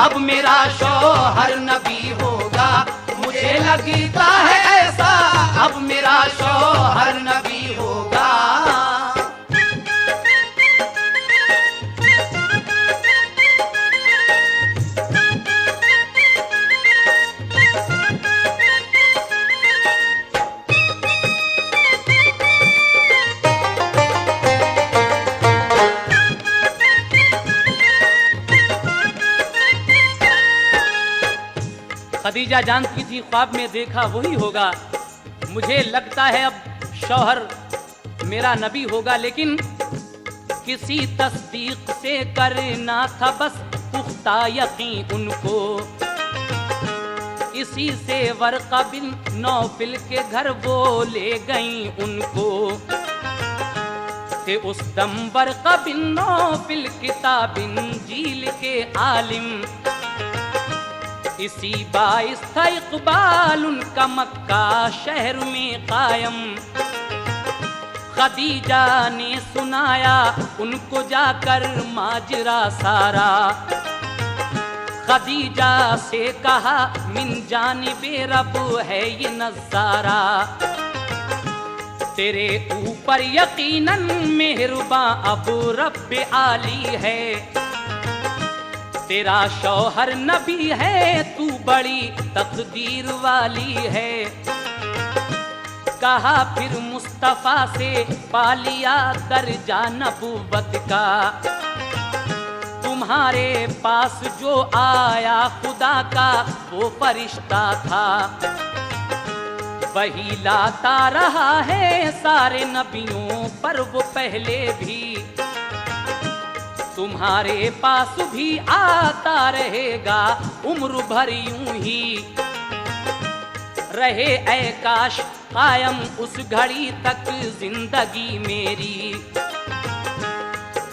अब मेरा शौहर नबी होगा। मुझे लगता है ऐसा अब मेरा शौहर नबी होगा। खदीजा जानती थी ख्वाब में देखा वही होगा। मुझे लगता है अब शौहर मेरा नबी होगा, लेकिन किसी तस्दीक से करना था बस पुख्ता यकीन उनको। इसी से वर्क़ा बिन नौफिल के घर वो ले गई उनको। कि उस दम वर्क़ा बिन नौफिल किताब इंजील के आलिम। इसी बाइस था इक़बाल उनका मक्का शहर में कायम। खदीजा ने सुनाया उनको जाकर माजरा सारा। खदीजा से कहा मिन जानिबे रब है ये नज़ारा। तेरे ऊपर यकीनन मेहरबां अब रब आली है। तेरा शौहर नबी है तू बड़ी तकदीर वाली है। कहा फिर मुस्तफा से पालिया दर्जा नबूवत का। तुम्हारे पास जो आया खुदा का वो फरिश्ता था। वही लाता रहा है सारे नबियों पर वो पहले भी। तुम्हारे पास भी आता रहेगा उम्र भर यूं ही। रहे ऐ काश कायम उस घड़ी तक जिंदगी मेरी।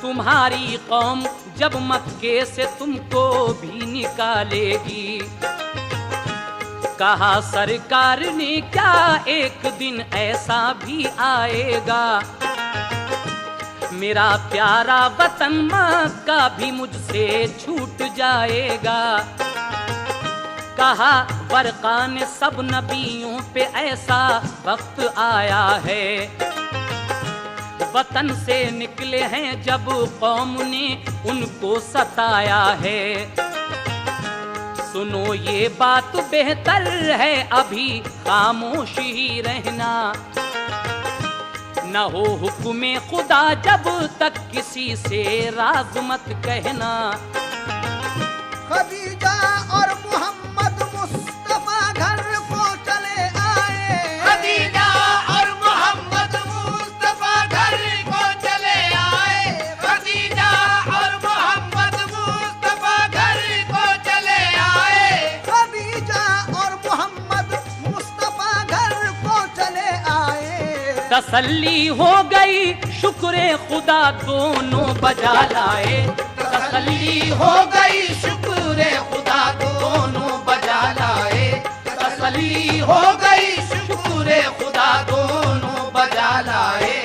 तुम्हारी कौम जब मक्के से तुमको भी निकालेगी। कहा सरकार ने क्या एक दिन ऐसा भी आएगा। मेरा प्यारा वतन मक्का भी मुझसे छूट जाएगा। कहा वर्क़ा ने सब नबियों पे ऐसा वक्त आया है। वतन से निकले हैं जब कौम ने उनको सताया है। सुनो ये बात बेहतर है अभी खामोश ही रहना, न हो हुक्म खुदा जब तक किसी से राज मत कहना। खदीजा और मोहम्मद मुस्तफा घर को चले आए, खदीजा और मोहम्मद मुस्तफा घर को चले आए, खदीजा और मोहम्मद मुस्तफा घर को चले आए, खदीजा और मोहम्मद मुस्तफा घर को चले आए। तसल्ली हो गई शुक्र खुदा दोनों बजा लाए, तसल्ली हो गई शुक्र खुदा दोनों बजा लाए, तसल्ली हो गई शुक्र खुदा दोनों बजा लाए।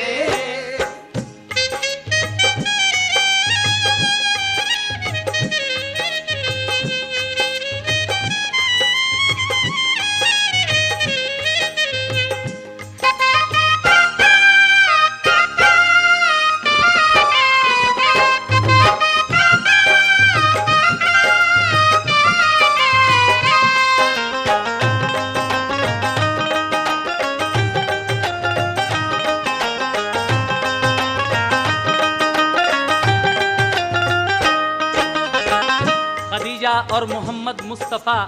खदीजा और मोहम्मद मुस्तफ़ा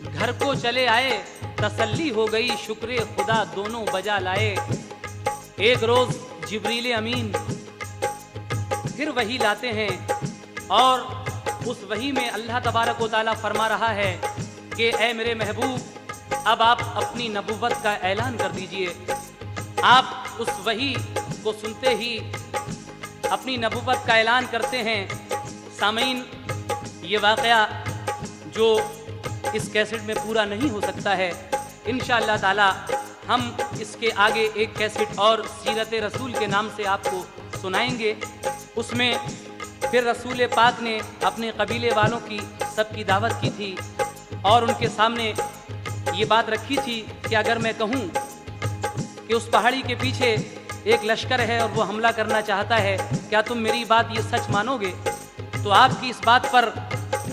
घर को चले आए, तसल्ली हो गई शुक्र खुदा दोनों बजा लाए। एक रोज जिब्रील अमीन फिर वही लाते हैं और उस वही में अल्लाह तबारक व तआला फरमा रहा है कि ए मेरे महबूब, अब आप अपनी नबुव्वत का ऐलान कर दीजिए। आप उस वही को सुनते ही अपनी नबुव्वत का ऐलान करते हैं। सामीन, ये वाक़या जो इस कैसेट में पूरा नहीं हो सकता है, इंशाअल्लाह ताला हम इसके आगे एक कैसेट और सीरत रसूल के नाम से आपको सुनाएंगे। उसमें फिर रसूल पाक ने अपने कबीले वालों की सबकी दावत की थी और उनके सामने ये बात रखी थी कि अगर मैं कहूँ कि उस पहाड़ी के पीछे एक लश्कर है और वो हमला करना चाहता है, क्या तुम मेरी बात ये सच मानोगे? तो आपकी इस बात पर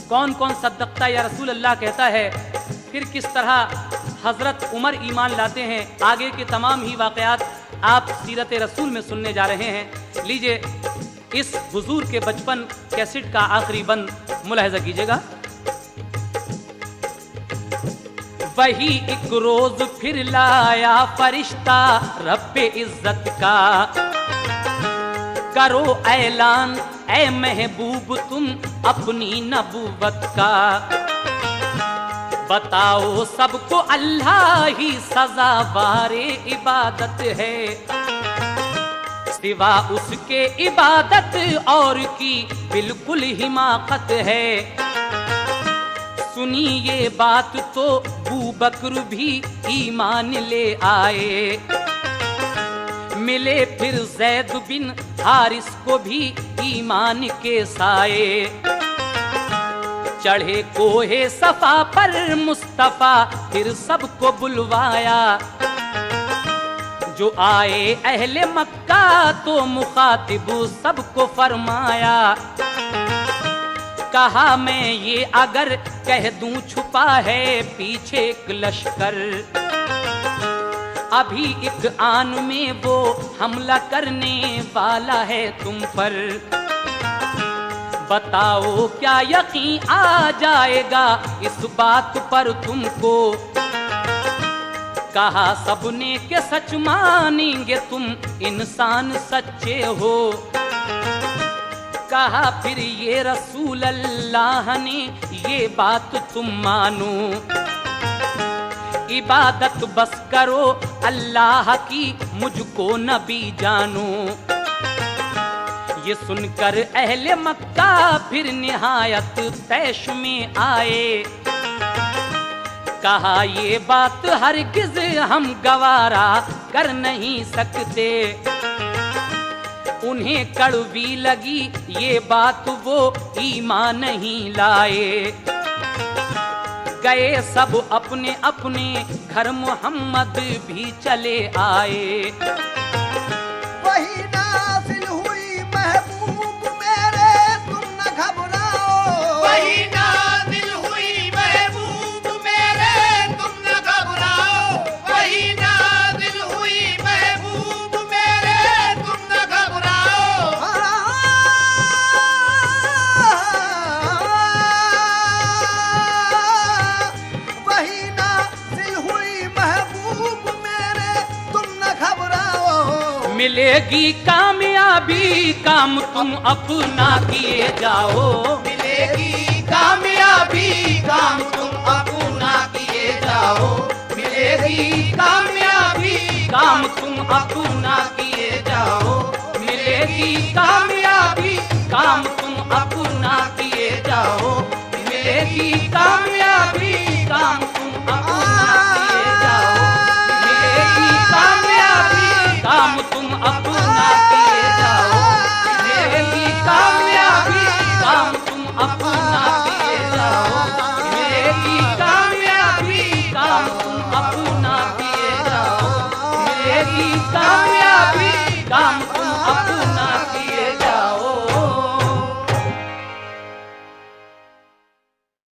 कौन कौन सद्दक़ता या रसूल अल्लाह कहता है, फिर किस तरह हज़रत उमर ईमान लाते हैं, आगे के तमाम ही वाक़यात आप सीरत रसूल में सुनने जा रहे हैं। लीजिए इस हुजूर के बचपन कैसेट का आखिरी बंद मुलाहिज़ा कीजिएगा। वही एक रोज फिर लाया फरिश्ता रब्बे इज्जत का, करो ऐलान ऐ महबूब तुम अपनी नबूवत का, बताओ सबको अल्लाह ही सज़ावारे इबादत है, सिवा उसके इबादत और की बिल्कुल हिमाकत है। सुनी ये बात तो अबू बकर भी ईमान ले आए, मिले फिर जैद बिन हारिस को भी ईमान के साए, चढ़े कोहे सफा पर मुस्तफा फिर सबको बुलवाया, जो आए अहले मक्का तो मुखातिब सबको फरमाया, कहा मैं ये अगर कह दूं छुपा है पीछे एक लश्कर, अभी एक आन में वो हमला करने वाला है तुम पर, बताओ क्या यकीन आ जाएगा इस बात पर तुमको, कहा सबने के सच मानेंगे तुम इंसान सच्चे हो, कहा फिर ये रसूल अल्लाह ने ये बात तुम मानो, इबादत बस करो अल्लाह की मुझको नबी जानो। ये सुनकर अहले मक्का फिर निहायत तैश में आए, कहा ये बात हरगिज़ हम गवारा कर नहीं सकते, उन्हें कड़वी लगी ये बात वो ईमान नहीं लाए, गए सब अपने अपने घर मोहम्मद भी चले आए। वही नाज़िल हुई महबूब मेरे तुम न घबराओ, वही नाज़िल हुई मिलेगी कामयाबी, काम तुम अपना किए जाओ। मिलेगी कामयाबी, काम तुम अपना किए जाओ। मिलेगी कामयाबी, काम तुम अपना किए जाओ। मिलेगी कामयाबी।